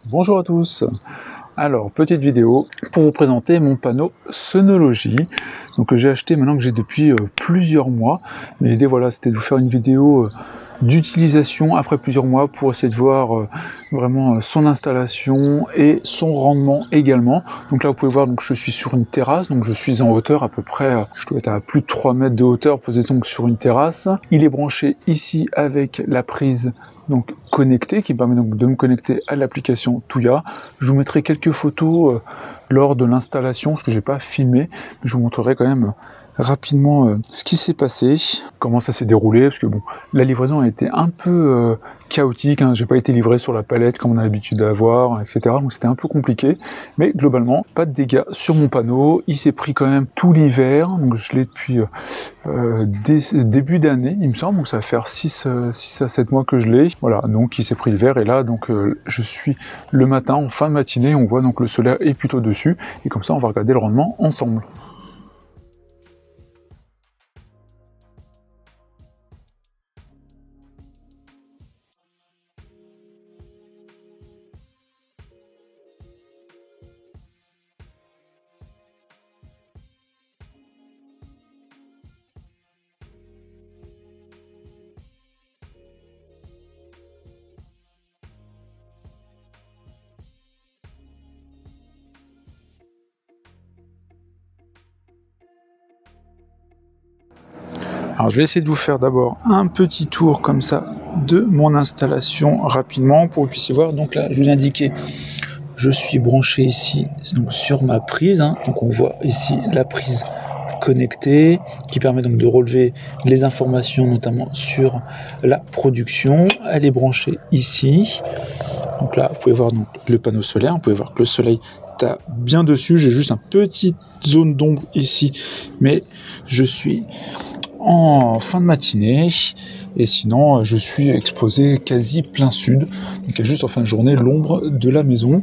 Bonjour à tous. Alors, petite vidéo pour vous présenter mon panneau Sonologie, donc que j'ai acheté maintenant que j'ai depuis plusieurs mois. Mais l'idée, voilà, c'était de vous faire une vidéo d'utilisation après plusieurs mois pour essayer de voir vraiment son installation et son rendement également. Donc là, vous pouvez voir, donc je suis sur une terrasse, donc je suis en hauteur à peu près, je dois être à plus de 3 mètres de hauteur, posé donc sur une terrasse. Il est branché ici avec la prise donc connectée qui permet donc de me connecter à l'application Tuya. Je vous mettrai quelques photos lors de l'installation, parce que j'ai pas filmé, mais je vous montrerai quand même rapidement ce qui s'est passé, comment ça s'est déroulé, parce que bon, la livraison a été un peu chaotique, hein, j'ai pas été livré sur la palette comme on a l'habitude d'avoir, etc. Donc c'était un peu compliqué, mais globalement, pas de dégâts sur mon panneau. Il s'est pris quand même tout l'hiver, donc je l'ai depuis début d'année, il me semble, donc ça va faire 6 à 7 mois que je l'ai. Voilà, donc il s'est pris l'hiver, et là, donc je suis le matin, en fin de matinée, on voit donc le solaire est plutôt dessus, et comme ça, on va regarder le rendement ensemble. Alors je vais essayer de vous faire d'abord un petit tour comme ça de mon installation rapidement pour que vous puissiez voir. Donc là, je vous indiquais, je suis branché ici donc sur ma prise, hein. Donc on voit ici la prise connectée qui permet donc de relever les informations notamment sur la production. Elle est branchée ici. Donc là, vous pouvez voir donc le panneau solaire, vous pouvez voir que le soleil tape bien dessus. J'ai juste une petite zone d'ombre ici, mais je suis en fin de matinée, et sinon je suis exposé quasi plein sud, donc il y a juste en fin de journée l'ombre de la maison.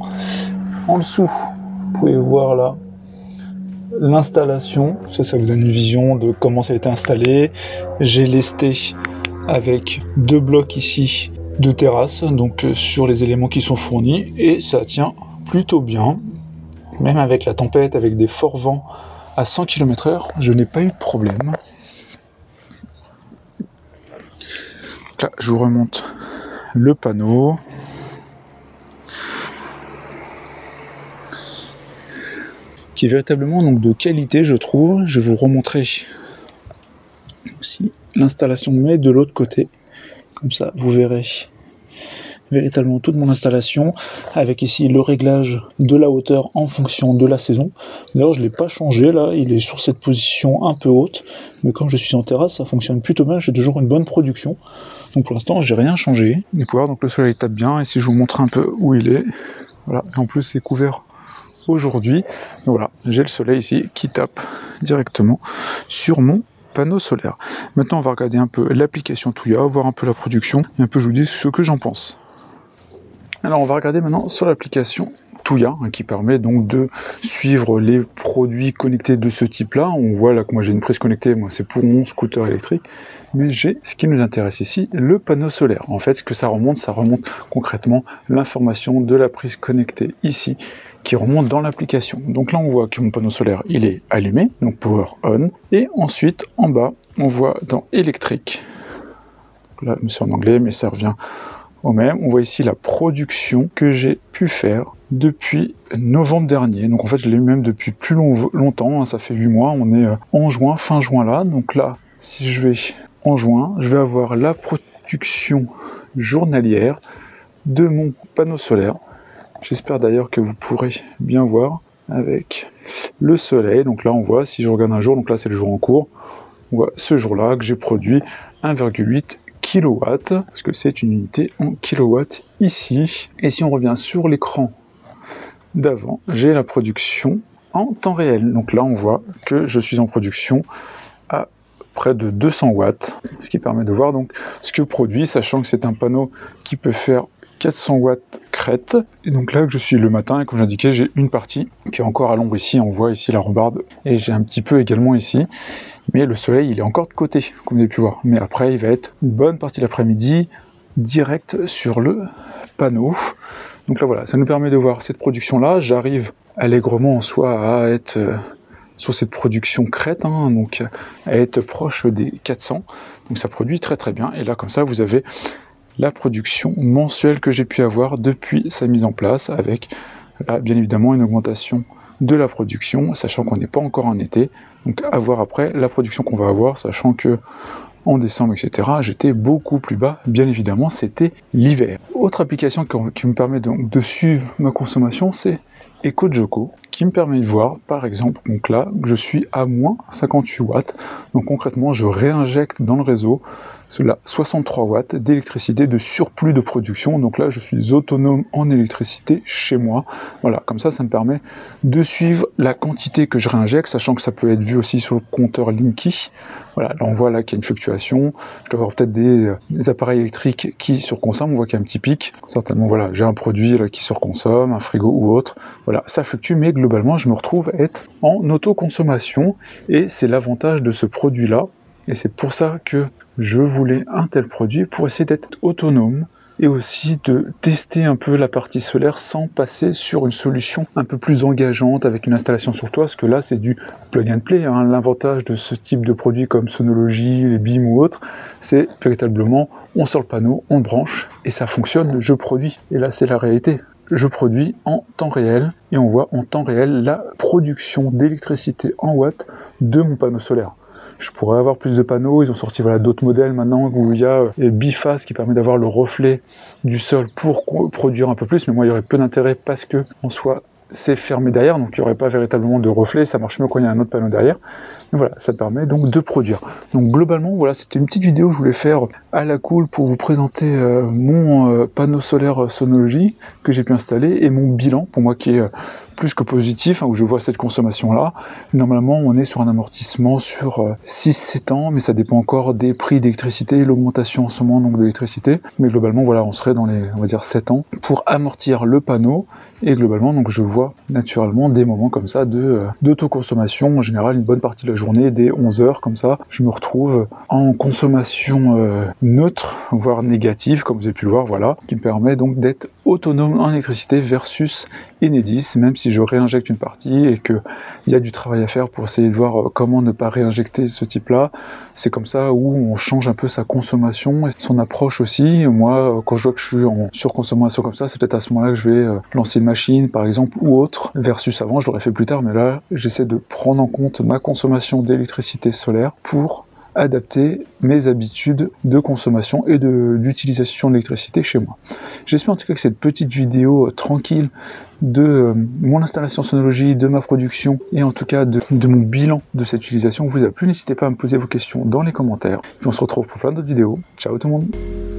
En dessous, vous pouvez voir là l'installation, ça vous donne une vision de comment ça a été installé. J'ai lesté avec 2 blocs ici de terrasse, donc sur les éléments qui sont fournis, et ça tient plutôt bien, même avec la tempête, avec des forts vents à 100 km/h, je n'ai pas eu de problème. Là, je vous remonte le panneau. Qui est véritablement donc de qualité, je trouve. Je vais vous remontrer aussi l'installation, mais de l'autre côté. Comme ça, vous verrez véritablement toute mon installation, avec ici le réglage de la hauteur en fonction de la saison. D'ailleurs, je ne l'ai pas changé, là, il est sur cette position un peu haute, mais comme je suis en terrasse, ça fonctionne plutôt bien, j'ai toujours une bonne production. Donc pour l'instant, j'ai rien changé. Et pour voir, donc le soleil tape bien, et si je vous montre un peu où il est, voilà, en plus c'est couvert aujourd'hui. Voilà, j'ai le soleil ici qui tape directement sur mon panneau solaire. Maintenant, on va regarder un peu l'application Tuya, voir un peu la production, et un peu je vous dis ce que j'en pense. Alors on va regarder maintenant sur l'application Tuya, qui permet donc de suivre les produits connectés de ce type-là. On voit là que moi j'ai une prise connectée, moi c'est pour mon scooter électrique, mais j'ai ce qui nous intéresse ici, le panneau solaire. En fait, ce que ça remonte concrètement l'information de la prise connectée ici, qui remonte dans l'application. Donc là on voit que mon panneau solaire il est allumé, donc power on, et ensuite en bas on voit dans électrique, là c'est en anglais mais ça revient au même, on voit ici la production que j'ai pu faire depuis novembre dernier. Donc en fait je l'ai eu même depuis plus longtemps, hein, ça fait 8 mois, on est en juin, fin juin là. Donc là, si je vais en juin, je vais avoir la production journalière de mon panneau solaire. J'espère d'ailleurs que vous pourrez bien voir avec le soleil. Donc là on voit, si je regarde un jour, donc là c'est le jour en cours, on voit ce jour-là que j'ai produit 1,8 kW, parce que c'est une unité en kilowatts ici. Et si on revient sur l'écran d'avant, j'ai la production en temps réel. Donc là on voit que je suis en production à près de 200 watts, ce qui permet de voir donc ce que produit, sachant que c'est un panneau qui peut faire 400 watts crête. Et donc là que je suis le matin, et comme j'indiquais, j'ai une partie qui est encore à l'ombre ici, on voit ici la rambarde, et j'ai un petit peu également ici. Mais le soleil, il est encore de côté, comme vous avez pu voir. Mais après, il va être une bonne partie de l'après-midi, direct sur le panneau. Donc là voilà, ça nous permet de voir cette production-là. J'arrive allègrement en soi à être sur cette production crête, hein, donc à être proche des 400. Donc ça produit très très bien. Et là comme ça, vous avez la production mensuelle que j'ai pu avoir depuis sa mise en place, avec là bien évidemment une augmentation de la production, sachant qu'on n'est pas encore en été. Donc à voir après la production qu'on va avoir, sachant que en décembre, etc., j'étais beaucoup plus bas, bien évidemment, c'était l'hiver. Autre application qui me permet donc de suivre ma consommation, c'est EcoJoco, qui me permet de voir, par exemple, donc là, que je suis à moins 58 watts, donc concrètement, je réinjecte dans le réseau cela 63 watts d'électricité de surplus de production, donc là, je suis autonome en électricité chez moi. Voilà, comme ça me permet de suivre la quantité que je réinjecte, sachant que ça peut être vu aussi sur le compteur Linky. Voilà, là on voit là qu'il y a une fluctuation, je dois avoir peut-être des appareils électriques qui surconsomment, on voit qu'il y a un petit pic, certainement voilà, j'ai un produit là qui surconsomme, un frigo ou autre, voilà, ça fluctue, mais globalement je me retrouve à être en autoconsommation, et c'est l'avantage de ce produit-là, et c'est pour ça que je voulais un tel produit, pour essayer d'être autonome, et aussi de tester un peu la partie solaire sans passer sur une solution un peu plus engageante avec une installation sur toit, parce que là c'est du plug and play, hein. L'avantage de ce type de produit comme Sonology, les BIM ou autres, c'est véritablement on sort le panneau, on le branche et ça fonctionne, je produis. Et là c'est la réalité, je produis en temps réel, et on voit en temps réel la production d'électricité en watts de mon panneau solaire. Je pourrais avoir plus de panneaux, ils ont sorti voilà, d'autres modèles maintenant où il y a biface qui permet d'avoir le reflet du sol pour produire un peu plus, mais moi il y aurait peu d'intérêt parce que en soi c'est fermé derrière, donc il n'y aurait pas véritablement de reflet, ça marche mieux quand il y a un autre panneau derrière. Mais voilà, ça permet donc de produire. Donc globalement, voilà, c'était une petite vidéo que je voulais faire à la cool pour vous présenter mon panneau solaire Sonology que j'ai pu installer et mon bilan, pour moi qui est plus que positif, hein, où je vois cette consommation-là. Normalement, on est sur un amortissement sur 6-7 ans, mais ça dépend encore des prix d'électricité, l'augmentation en ce moment donc d'électricité. Mais globalement, voilà, on serait dans les, on va dire, 7 ans pour amortir le panneau. Et globalement, donc je vois naturellement des moments comme ça d'autoconsommation. En général, une bonne partie de la journée, dès 11 h comme ça, je me retrouve en consommation neutre, voire négative, comme vous avez pu le voir, voilà, qui me permet donc d'être autonome en électricité versus Enedis, même si je réinjecte une partie et qu'il y a du travail à faire pour essayer de voir comment ne pas réinjecter ce type-là. C'est comme ça où on change un peu sa consommation et son approche aussi. Moi, quand je vois que je suis en surconsommation comme ça, c'est peut-être à ce moment-là que je vais lancer une machine, par exemple, ou autre, versus avant, je l'aurais fait plus tard, mais là, j'essaie de prendre en compte ma consommation d'électricité solaire pour adapter mes habitudes de consommation et d'utilisation de l'électricité chez moi. J'espère en tout cas que cette petite vidéo tranquille de mon installation Sonology, de ma production et en tout cas de mon bilan de cette utilisation vous a plu. N'hésitez pas à me poser vos questions dans les commentaires. Et on se retrouve pour plein d'autres vidéos. Ciao tout le monde!